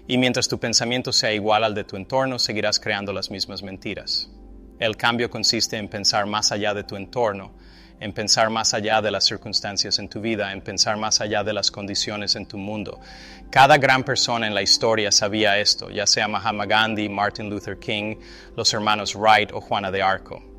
Y mientras tu pensamiento sea igual al de tu entorno, seguirás creando las mismas mentiras. El cambio consiste en pensar más allá de tu entorno, en pensar más allá de las circunstancias en tu vida, en pensar más allá de las condiciones en tu mundo. Cada gran persona en la historia sabía esto, ya sea Mahatma Gandhi, Martin Luther King, los hermanos Wright o Juana de Arco.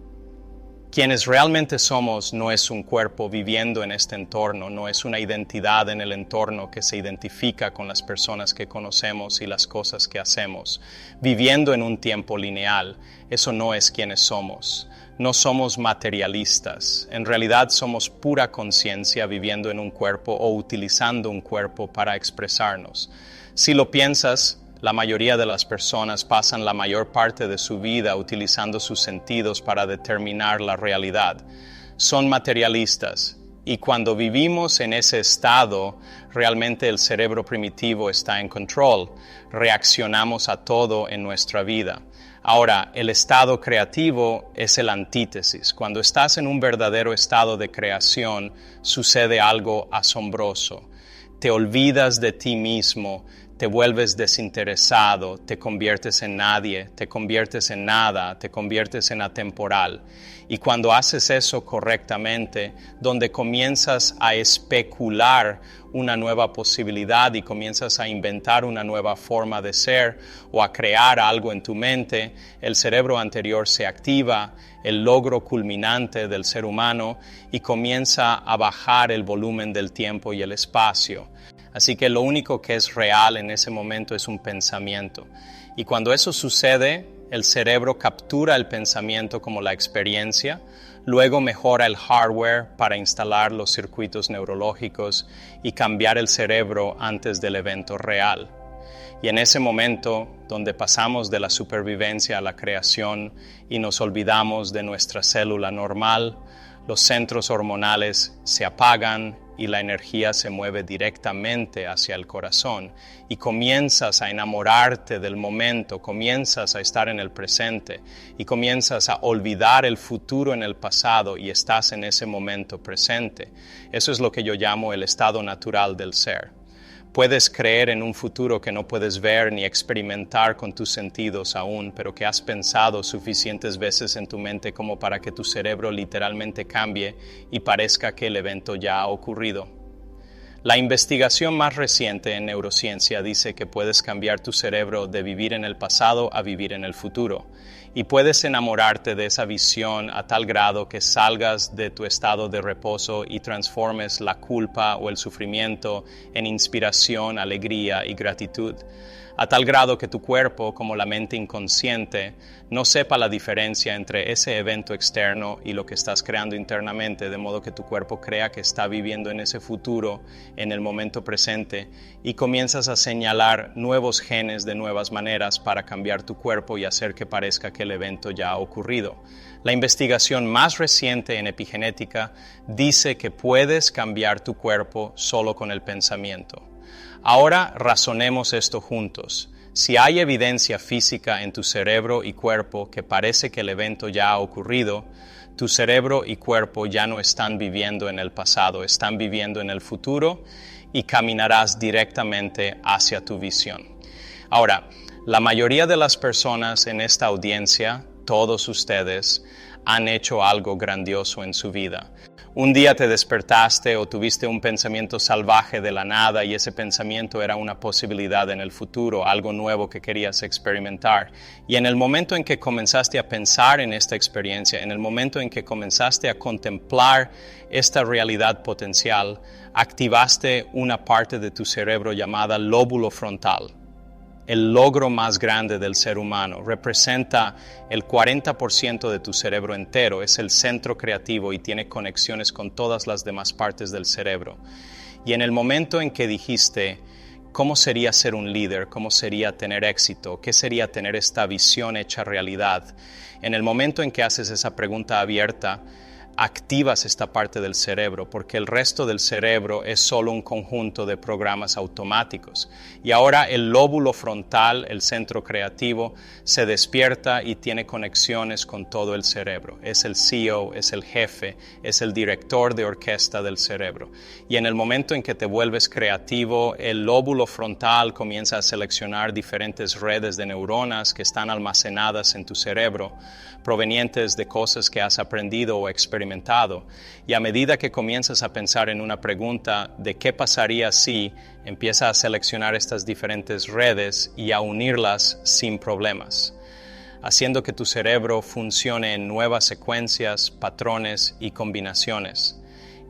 Quienes realmente somos no es un cuerpo viviendo en este entorno, no es una identidad en el entorno que se identifica con las personas que conocemos y las cosas que hacemos. Viviendo en un tiempo lineal, eso no es quienes somos. No somos materialistas, en realidad somos pura conciencia viviendo en un cuerpo o utilizando un cuerpo para expresarnos. Si lo piensas, la mayoría de las personas pasan la mayor parte de su vida utilizando sus sentidos para determinar la realidad. Son materialistas y cuando vivimos en ese estado, realmente el cerebro primitivo está en control. Reaccionamos a todo en nuestra vida. Ahora, el estado creativo es el antítesis. Cuando estás en un verdadero estado de creación, sucede algo asombroso. Te olvidas de ti mismo, te vuelves desinteresado, te conviertes en nadie, te conviertes en nada, te conviertes en atemporal. Y cuando haces eso correctamente, donde comienzas a especular una nueva posibilidad y comienzas a inventar una nueva forma de ser o a crear algo en tu mente, el cerebro anterior se activa, el logro culminante del ser humano, y comienza a bajar el volumen del tiempo y el espacio. Así que lo único que es real en ese momento es un pensamiento. Y cuando eso sucede, el cerebro captura el pensamiento como la experiencia, luego mejora el hardware para instalar los circuitos neurológicos y cambiar el cerebro antes del evento real. Y en ese momento, donde pasamos de la supervivencia a la creación y nos olvidamos de nuestra célula normal, los centros hormonales se apagan y la energía se mueve directamente hacia el corazón y comienzas a enamorarte del momento, comienzas a estar en el presente y comienzas a olvidar el futuro en el pasado y estás en ese momento presente. Eso es lo que yo llamo el estado natural del ser. Puedes creer en un futuro que no puedes ver ni experimentar con tus sentidos aún, pero que has pensado suficientes veces en tu mente como para que tu cerebro literalmente cambie y parezca que el evento ya ha ocurrido. La investigación más reciente en neurociencia dice que puedes cambiar tu cerebro de vivir en el pasado a vivir en el futuro. Y puedes enamorarte de esa visión a tal grado que salgas de tu estado de reposo y transformes la culpa o el sufrimiento en inspiración, alegría y gratitud. A tal grado que tu cuerpo, como la mente inconsciente, no sepa la diferencia entre ese evento externo y lo que estás creando internamente, de modo que tu cuerpo crea que está viviendo en ese futuro, en el momento presente, y comienzas a señalar nuevos genes de nuevas maneras para cambiar tu cuerpo y hacer que parezca que el evento ya ha ocurrido. La investigación más reciente en epigenética dice que puedes cambiar tu cuerpo solo con el pensamiento. Ahora razonemos esto juntos. Si hay evidencia física en tu cerebro y cuerpo que parece que el evento ya ha ocurrido, tu cerebro y cuerpo ya no están viviendo en el pasado, están viviendo en el futuro y caminarás directamente hacia tu visión. Ahora, la mayoría de las personas en esta audiencia, todos ustedes, han hecho algo grandioso en su vida. Un día te despertaste o tuviste un pensamiento salvaje de la nada y ese pensamiento era una posibilidad en el futuro, algo nuevo que querías experimentar. Y en el momento en que comenzaste a pensar en esta experiencia, en el momento en que comenzaste a contemplar esta realidad potencial, activaste una parte de tu cerebro llamada lóbulo frontal. El logro más grande del ser humano representa el 40% de tu cerebro entero, es el centro creativo y tiene conexiones con todas las demás partes del cerebro. Y en el momento en que dijiste, ¿cómo sería ser un líder? ¿Cómo sería tener éxito? ¿Qué sería tener esta visión hecha realidad? En el momento en que haces esa pregunta abierta, activas esta parte del cerebro, porque el resto del cerebro es solo un conjunto de programas automáticos. Y ahora el lóbulo frontal, el centro creativo, se despierta y tiene conexiones con todo el cerebro. Es el CEO, es el jefe, es el director de orquesta del cerebro. Y en el momento en que te vuelves creativo, el lóbulo frontal comienza a seleccionar diferentes redes de neuronas que están almacenadas en tu cerebro, provenientes de cosas que has aprendido o experimentado. Y a medida que comienzas a pensar en una pregunta de qué pasaría si, empieza a seleccionar estas diferentes redes y a unirlas sin problemas, haciendo que tu cerebro funcione en nuevas secuencias, patrones y combinaciones.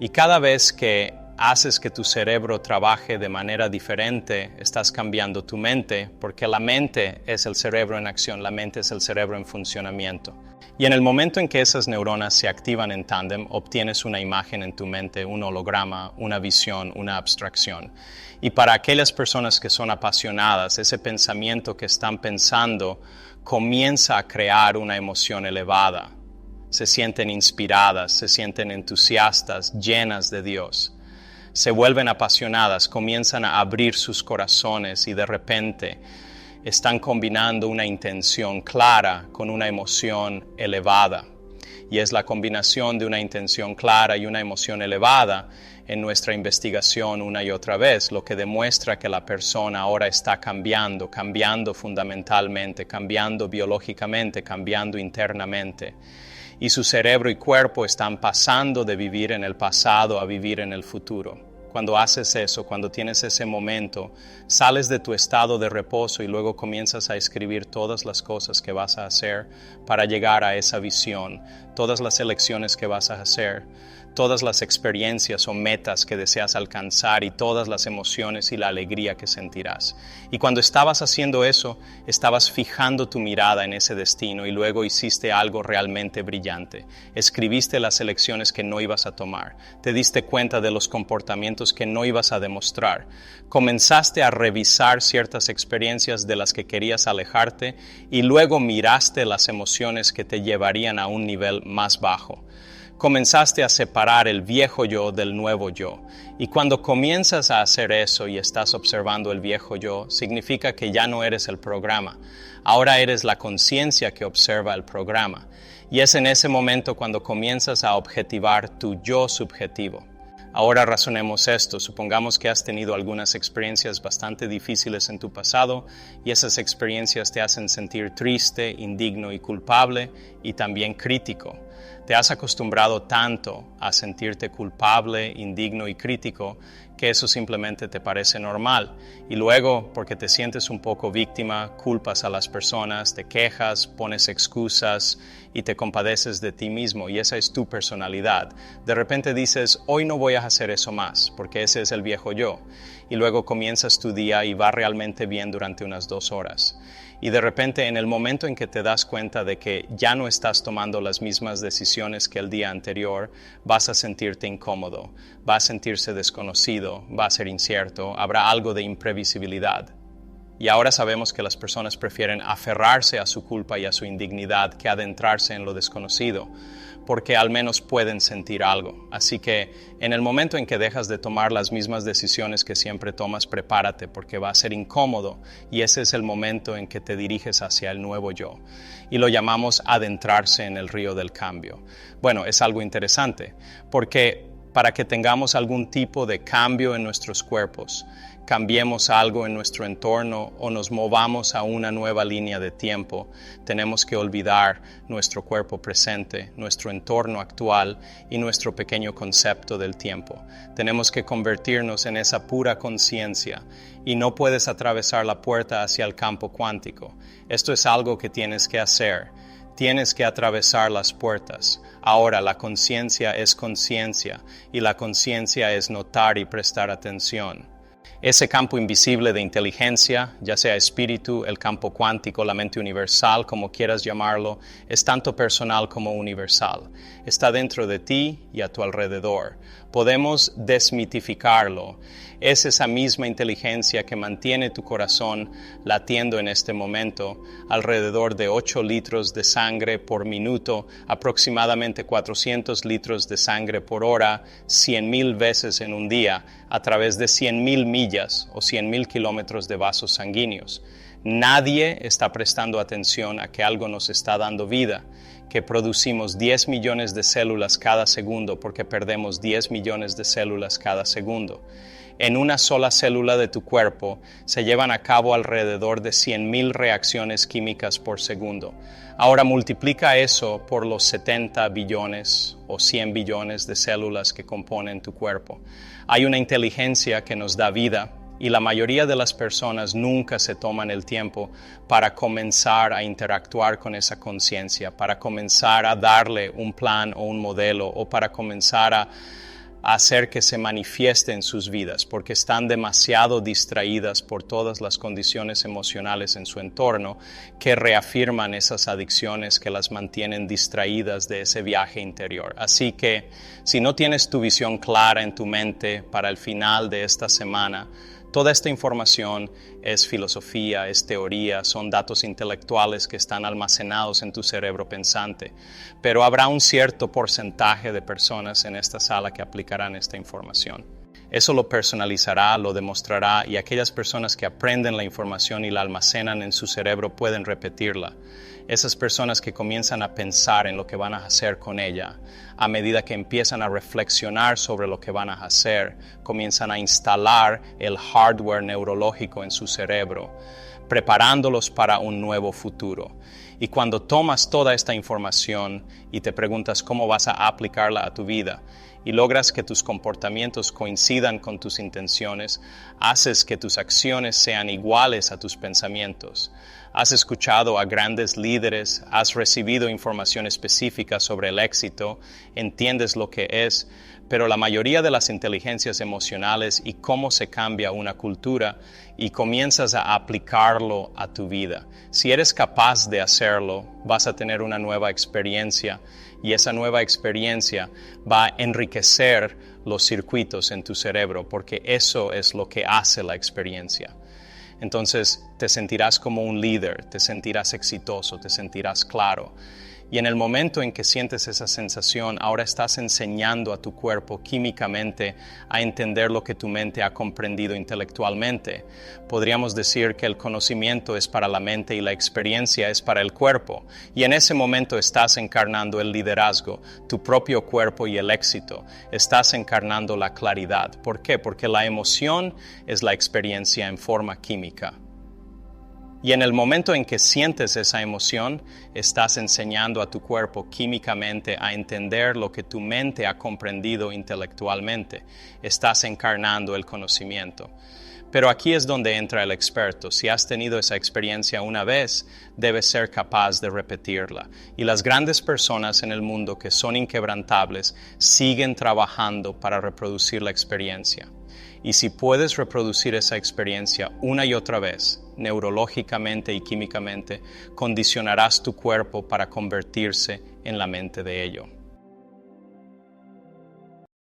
Y cada vez que haces que tu cerebro trabaje de manera diferente, estás cambiando tu mente, porque la mente es el cerebro en acción, la mente es el cerebro en funcionamiento. Y en el momento en que esas neuronas se activan en tándem, obtienes una imagen en tu mente, un holograma, una visión, una abstracción. Y para aquellas personas que son apasionadas, ese pensamiento que están pensando comienza a crear una emoción elevada. Se sienten inspiradas, se sienten entusiastas, llenas de Dios. Se vuelven apasionadas, comienzan a abrir sus corazones y de repente están combinando una intención clara con una emoción elevada. Y es la combinación de una intención clara y una emoción elevada en nuestra investigación una y otra vez, lo que demuestra que la persona ahora está cambiando fundamentalmente, cambiando biológicamente, cambiando internamente. Y su cerebro y cuerpo están pasando de vivir en el pasado a vivir en el futuro. Cuando haces eso, cuando tienes ese momento, sales de tu estado de reposo y luego comienzas a escribir todas las cosas que vas a hacer para llegar a esa visión, todas las elecciones que vas a hacer, todas las experiencias o metas que deseas alcanzar y todas las emociones y la alegría que sentirás. Y cuando estabas haciendo eso, estabas fijando tu mirada en ese destino y luego hiciste algo realmente brillante. Escribiste las elecciones que no ibas a tomar. Te diste cuenta de los comportamientos que no ibas a demostrar. Comenzaste a revisar ciertas experiencias de las que querías alejarte y luego miraste las emociones que te llevarían a un nivel más bajo. Comenzaste a separar el viejo yo del nuevo yo. Y cuando comienzas a hacer eso y estás observando el viejo yo, significa que ya no eres el programa. Ahora eres la conciencia que observa el programa. Y es en ese momento cuando comienzas a objetivar tu yo subjetivo. Ahora razonemos esto. Supongamos que has tenido algunas experiencias bastante difíciles en tu pasado y esas experiencias te hacen sentir triste, indigno y culpable y también crítico. Te has acostumbrado tanto a sentirte culpable, indigno y crítico que eso simplemente te parece normal. Y luego, porque te sientes un poco víctima, culpas a las personas, te quejas, pones excusas y te compadeces de ti mismo. Y esa es tu personalidad. De repente dices, hoy no voy a hacer eso más, porque ese es el viejo yo. Y luego comienzas tu día y va realmente bien durante unas 2 horas. Y de repente, en el momento en que te das cuenta de que ya no estás tomando las mismas decisiones que el día anterior, vas a sentirte incómodo, vas a sentirse desconocido, va a ser incierto, habrá algo de imprevisibilidad. Y ahora sabemos que las personas prefieren aferrarse a su culpa y a su indignidad que adentrarse en lo desconocido, porque al menos pueden sentir algo. Así que en el momento en que dejas de tomar las mismas decisiones que siempre tomas, prepárate porque va a ser incómodo y ese es el momento en que te diriges hacia el nuevo yo. Y lo llamamos adentrarse en el río del cambio. Bueno, es algo interesante porque para que tengamos algún tipo de cambio en nuestros cuerpos, cambiemos algo en nuestro entorno o nos movamos a una nueva línea de tiempo, tenemos que olvidar nuestro cuerpo presente, nuestro entorno actual y nuestro pequeño concepto del tiempo. Tenemos que convertirnos en esa pura conciencia y no puedes atravesar la puerta hacia el campo cuántico. Esto es algo que tienes que hacer. Tienes que atravesar las puertas. Ahora la conciencia es conciencia y la conciencia es notar y prestar atención. Ese campo invisible de inteligencia, ya sea espíritu, el campo cuántico, la mente universal, como quieras llamarlo, es tanto personal como universal. Está dentro de ti y a tu alrededor. Podemos desmitificarlo. Es esa misma inteligencia que mantiene tu corazón latiendo en este momento, alrededor de 8 litros de sangre por minuto, aproximadamente 400 litros de sangre por hora, 100,000 veces en un día, a través de 100,000 millas o 100,000 kilómetros de vasos sanguíneos. Nadie está prestando atención a que algo nos está dando vida, que producimos 10 millones de células cada segundo porque perdemos 10 millones de células cada segundo. En una sola célula de tu cuerpo se llevan a cabo alrededor de 100,000 reacciones químicas por segundo. Ahora multiplica eso por los 70 billones o 100 billones de células que componen tu cuerpo. Hay una inteligencia que nos da vida y la mayoría de las personas nunca se toman el tiempo para comenzar a interactuar con esa conciencia, para comenzar a darle un plan o un modelo o para comenzar a hacer que se manifieste en sus vidas, porque están demasiado distraídas por todas las condiciones emocionales en su entorno que reafirman esas adicciones que las mantienen distraídas de ese viaje interior. Así que si no tienes tu visión clara en tu mente para el final de esta semana, toda esta información es filosofía, es teoría, son datos intelectuales que están almacenados en tu cerebro pensante. Pero habrá un cierto porcentaje de personas en esta sala que aplicarán esta información. Eso lo personalizará, lo demostrará y aquellas personas que aprenden la información y la almacenan en su cerebro pueden repetirla. Esas personas que comienzan a pensar en lo que van a hacer con ella, a medida que empiezan a reflexionar sobre lo que van a hacer, comienzan a instalar el hardware neurológico en su cerebro, preparándolos para un nuevo futuro. Y cuando tomas toda esta información y te preguntas cómo vas a aplicarla a tu vida, y logras que tus comportamientos coincidan con tus intenciones, haces que tus acciones sean iguales a tus pensamientos. Has escuchado a grandes líderes, has recibido información específica sobre el éxito, entiendes lo que es, pero la mayoría de las inteligencias emocionales y cómo se cambia una cultura y comienzas a aplicarlo a tu vida. Si eres capaz de hacerlo, vas a tener una nueva experiencia y esa nueva experiencia va a enriquecer los circuitos en tu cerebro porque eso es lo que hace la experiencia. Entonces te sentirás como un líder, te sentirás exitoso, te sentirás claro. Y en el momento en que sientes esa sensación, ahora estás enseñando a tu cuerpo químicamente a entender lo que tu mente ha comprendido intelectualmente. Podríamos decir que el conocimiento es para la mente y la experiencia es para el cuerpo. Y en ese momento estás encarnando el liderazgo, tu propio cuerpo y el éxito. Estás encarnando la claridad. ¿Por qué? Porque la emoción es la experiencia en forma química. Y en el momento en que sientes esa emoción, estás enseñando a tu cuerpo químicamente a entender lo que tu mente ha comprendido intelectualmente. Estás encarnando el conocimiento. Pero aquí es donde entra el experto. Si has tenido esa experiencia una vez, debes ser capaz de repetirla. Y las grandes personas en el mundo que son inquebrantables siguen trabajando para reproducir la experiencia. Y si puedes reproducir esa experiencia una y otra vez, neurológicamente y químicamente, condicionarás tu cuerpo para convertirse en la mente de ello.